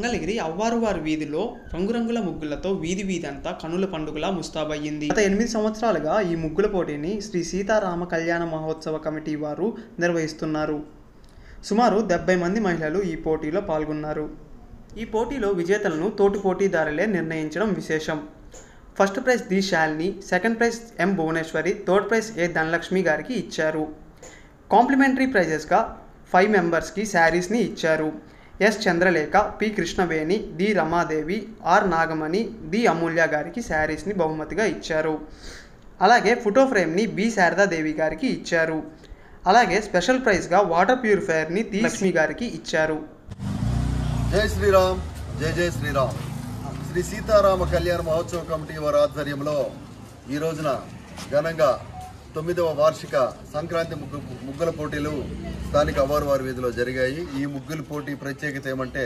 మంగళగిరి అవ్వారువారి వీధిలో రంగురంగుల ముగ్గులతో వీధి అంతా కనుల పండుగలా ముస్తాబయ్యింది. గత 8 సంవత్సరాలుగా ఈ ముగ్గుల పోటీని శ్రీ సీతారామ కళ్యాణ మహోత్సవ కమిటీ వారు నిర్వహిస్తున్నారు. సుమారు 70 మంది మహిళలు ఈ పోటీలో పాల్గొన్నారు. ఈ పోటీలో విజేతలను తోటి పోటీదారులే నిర్ణయించడం విశేషం. First prize D Shalini, second prize M Bhuvaneswari, third prize A Dhanalakshmi గారికి ఇచ్చారు. కాంప్లిమెంటరీ ప్రైజెస్గా 5 మెంబర్స్కి శారీస్ని ఇచ్చారు. S Chandralekha, P Krishnaveni, D Ramadevi, R Nagamani, D Amulya గారికి శారీస్ని బహుమతిగా ఇచ్చారు. అలాగే ఫోటో ఫ్రేమ్ని బి శారదాదేవి గారికి ఇచ్చారు. అలాగే స్పెషల్ ప్రైజ్గా వాటర్ ప్యూరిఫైయర్ని టి లక్ష్మి గారికి ఇచ్చారు. జై శ్రీరామ్, జై జై శ్రీరామ్. శ్రీ సీతారామ కళ్యాణ మహోత్సవ కమిటీ వారి ఆధ్వర్యంలో ఈ రోజున ఘనంగా 9వ వార్షిక సంక్రాంతి ముగ్గుల పోటీలు స్థానిక అవ్వారువారి వీధిలో జరిగాయి. ఈ ముగ్గుల పోటీ ప్రత్యేకత ఏమంటే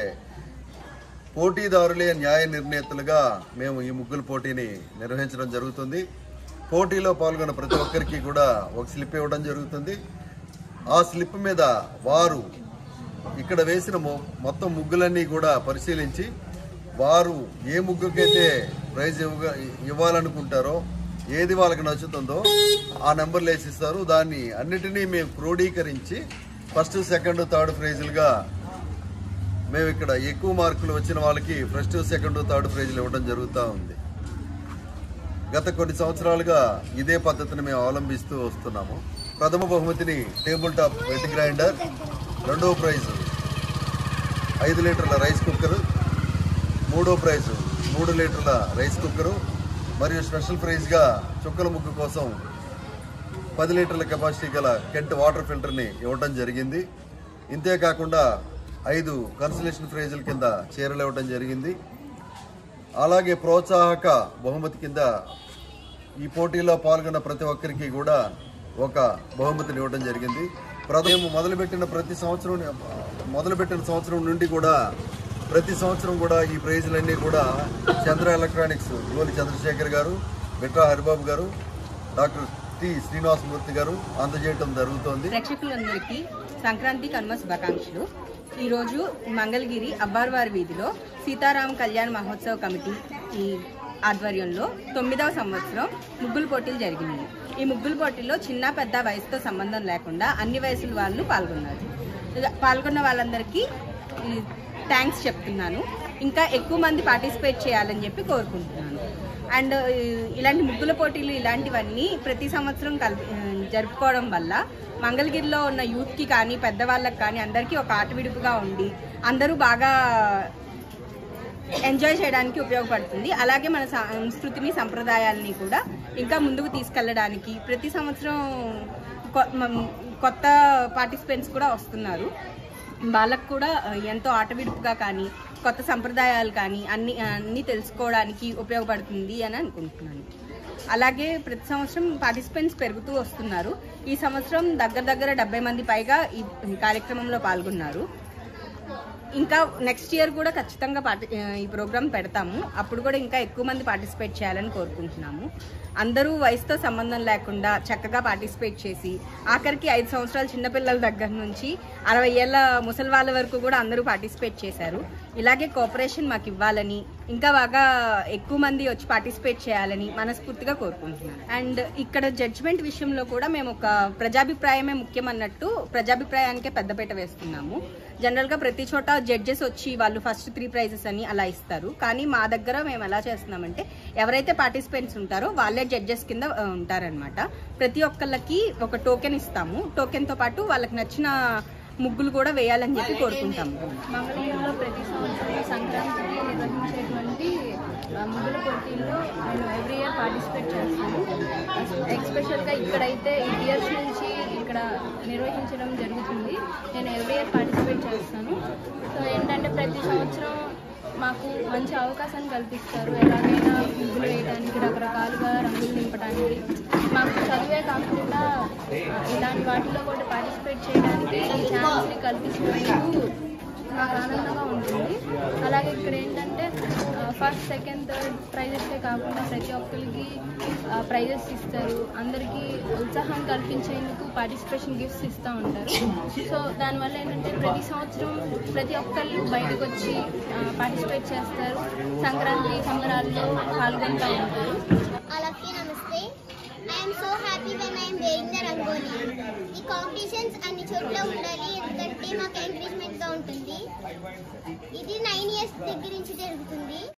పోటీదారులే న్యాయ నిర్ణేతలుగా మేము ఈ ముగ్గుల పోటీని నిర్వహించడం జరుగుతుంది. పోటీలో పాల్గొన్న ప్రతి ఒక్కరికి కూడా ఒక స్లిప్ ఇవ్వడం జరుగుతుంది. ఆ స్లిప్ మీద వారు ఇక్కడ వేసిన మొత్తం ముగ్గులన్నీ కూడా పరిశీలించి వారు ఏ ముగ్గుకైతే ప్రైజ్ ఇవ్వాలనుకుంటారో, ఏది వాళ్ళకి నచ్చుతుందో ఆ నెంబర్లు వేసిస్తారు. దాన్ని అన్నిటినీ మేము క్రోడీకరించి ఫస్ట్, సెకండ్, థర్డ్ ప్రైజులుగా మేము ఇక్కడ ఎక్కువ మార్కులు వచ్చిన వాళ్ళకి ఫస్ట్, సెకండ్, థర్డ్ ప్రైజులు ఇవ్వడం జరుగుతూ ఉంది. గత కొన్ని సంవత్సరాలుగా ఇదే పద్ధతిని మేము అవలంబిస్తూ వస్తున్నాము. ప్రథమ బహుమతిని టేబుల్ టాప్ వెట్ గ్రైండర్, రెండవ ప్రైజు 5 లీటర్ల రైస్ కుక్కరు, మూడో ప్రైజు 3 లీటర్ల రైస్ కుక్కరు మరియు స్పెషల్ ప్రైజ్గా చుక్కల ముగ్గు కోసం 10 లీటర్ల కెపాసిటీ గల కెంట్ వాటర్ ఫిల్టర్ని ఇవ్వడం జరిగింది. ఇంతేకాకుండా 5 కన్సలేషన్ ప్రైజుల కింద చీరలు ఇవ్వడం జరిగింది. అలాగే ప్రోత్సాహక బహుమతి కింద ఈ పోటీలో పాల్గొన్న ప్రతి ఒక్కరికి కూడా ఒక బహుమతిని ఇవ్వడం జరిగింది. మేము మొదలుపెట్టిన సంవత్సరం నుండి కూడా ప్రతి సంవత్సరం కూడా ఈ ప్రైజులన్నీ కూడా చంద్ర ఎలక్ట్రానిక్స్ గోలి చంద్రశేఖర్ గారు, బిట్రా హరిబాబు గారు, డాక్టర్ టి శ్రీనివాసమూర్తి గారు అందజేయడం జరుగుతోంది. ప్రేక్షకులందరికీ సంక్రాంతి కనుమ శుభాకాంక్షలు. ఈరోజు మంగళగిరి అవ్వారువారి వీధిలో సీతారామ కళ్యాణ మహోత్సవ కమిటీ ఈ ఆధ్వర్యంలో 9వ సంవత్సరం ముగ్గుల పోటీలు జరిగినాయి. ఈ ముగ్గుల పోటీల్లో చిన్న పెద్ద వయసుతో సంబంధం లేకుండా అన్ని వయసుల వాళ్ళు పాల్గొన్నారు. పాల్గొన్న వాళ్ళందరికీ థ్యాంక్స్ చెప్తున్నాను. ఇంకా ఎక్కువ మంది పార్టిసిపేట్ చేయాలని చెప్పి కోరుకుంటున్నాను. అండ్ ఇలాంటి ముగ్గుల పోటీలు ఇలాంటివన్నీ ప్రతి సంవత్సరం జరుపుకోవడం వల్ల మంగళగిరిలో ఉన్న యూత్కి కానీ పెద్దవాళ్ళకి కానీ అందరికీ ఒక ఆట విడుపుగా ఉండి అందరూ బాగా ఎంజాయ్ చేయడానికి ఉపయోగపడుతుంది. అలాగే మన సంస్కృతిని, సంప్రదాయాలని కూడా ఇంకా ముందుకు తీసుకెళ్ళడానికి ప్రతి సంవత్సరం కొత్త పార్టిసిపెంట్స్ కూడా వస్తున్నారు. వాళ్ళకు కూడా ఎంతో ఆట విడుపుగా కానీ కొత్త సంప్రదాయాలు కానీ అన్నీ తెలుసుకోవడానికి ఉపయోగపడుతుంది అని అనుకుంటున్నాను. అలాగే ప్రతి సంవత్సరం పార్టిసిపెంట్స్ పెరుగుతూ వస్తున్నారు. ఈ సంవత్సరం దగ్గర 70 మంది పైగా ఈ కార్యక్రమంలో పాల్గొన్నారు. ఇంకా నెక్స్ట్ ఇయర్ కూడా ఖచ్చితంగా ఈ ప్రోగ్రామ్ పెడతాము. అప్పుడు కూడా ఇంకా ఎక్కువ మంది పార్టిసిపేట్ చేయాలని కోరుకుంటున్నాము. అందరూ వయసుతో సంబంధం లేకుండా చక్కగా పార్టిసిపేట్ చేసి ఆఖరికి 5 సంవత్సరాల చిన్నపిల్లల దగ్గర నుంచి 60 ఏళ్ళ ముసలి వాళ్ళ వరకు కూడా అందరూ పార్టిసిపేట్ చేశారు. ఇలాగే కోఆపరేషన్ మాకు ఇవ్వాలని, ఇంకా బాగా ఎక్కువ మంది వచ్చి పార్టిసిపేట్ చేయాలని మనస్ఫూర్తిగా కోరుకుంటున్నాను. అండ్ ఇక్కడ జడ్జిమెంట్ విషయంలో కూడా మేము ఒక ప్రజాభిప్రాయమే ముఖ్యం అన్నట్టు ప్రజాభిప్రాయానికే పెద్దపీట వేస్తున్నాము. జనరల్గా ప్రతి చోట జడ్జెస్ వచ్చి వాళ్ళు ఫస్ట్ 3 ప్రైజెస్ అని అలా ఇస్తారు. కానీ మా దగ్గర మేము ఎలా చేస్తున్నామంటే ఎవరైతే పార్టిసిపెంట్స్ ఉంటారో వాళ్ళే జడ్జెస్ కింద ఉంటారనమాట. ప్రతి ఒక్కళ్ళకి ఒక టోకెన్ ఇస్తాము. టోకెన్తో పాటు వాళ్ళకి నచ్చిన ముగ్గులు కూడా వేయాలని చెప్పి కోరుకుంటాము. మంగళగిరిలో ప్రతి సంవత్సరం సంక్రాంతికి నిర్వహించేటువంటి ముగ్గుల పోటీల్లో నేను ఎవ్రీ ఇయర్ పార్టిసిపేట్ చేస్తాను. ఎస్పెషల్గా ఇక్కడైతే ఈ ఇయర్స్ నుంచి ఇక్కడ నిర్వహించడం జరుగుతుంది. నేను ఎవ్రీ ఇయర్ పార్టిసిపేట్ చేస్తాను. సో ఏంటంటే ప్రతి సంవత్సరం మాకు మంచి అవకాశాన్ని కల్పిస్తారు. ఎలాగైనా ముగ్గులు వేయడానికి, రకరకాలుగా రంగులు నింపడానికి. మాకు చదివే కాకుండా ఇలాంటి వాటిలో కూడా పార్టిసిపేట్ చేయడానికి ఈ ఛాన్స్ని కల్పించినందుకు నాకు ఆనందంగా ఉంటుంది. అలాగే ఇక్కడ ఏంటంటే ఫస్ట్, సెకండ్, థర్డ్ ప్రైజెస్కే కాకుండా ప్రతి ఒక్కరికి ప్రైజెస్ ఇస్తారు. అందరికీ ఉత్సాహం కల్పించేందుకు పార్టిసిపేషన్ గిఫ్ట్స్ ఇస్తూ ఉంటారు. సో దానివల్ల ఏంటంటే ప్రతి సంవత్సరం ప్రతి ఒక్కళ్ళు బయటకు వచ్చి పార్టిసిపేట్ చేస్తారు, సంక్రాంతి సంబరాల్లో పాల్గొంటూ ఉంటారు. Alaki, namaste. I am so happy when I am wearing the rangoli. The competitions అన్ని చోట్ల ఉండాలి, ఎందుకంటే మాకు ఎంకరేజ్మెంట్ గా ఉంటుంది. ఇది 9 years దగ్గర నుంచి జరుగుతుంది.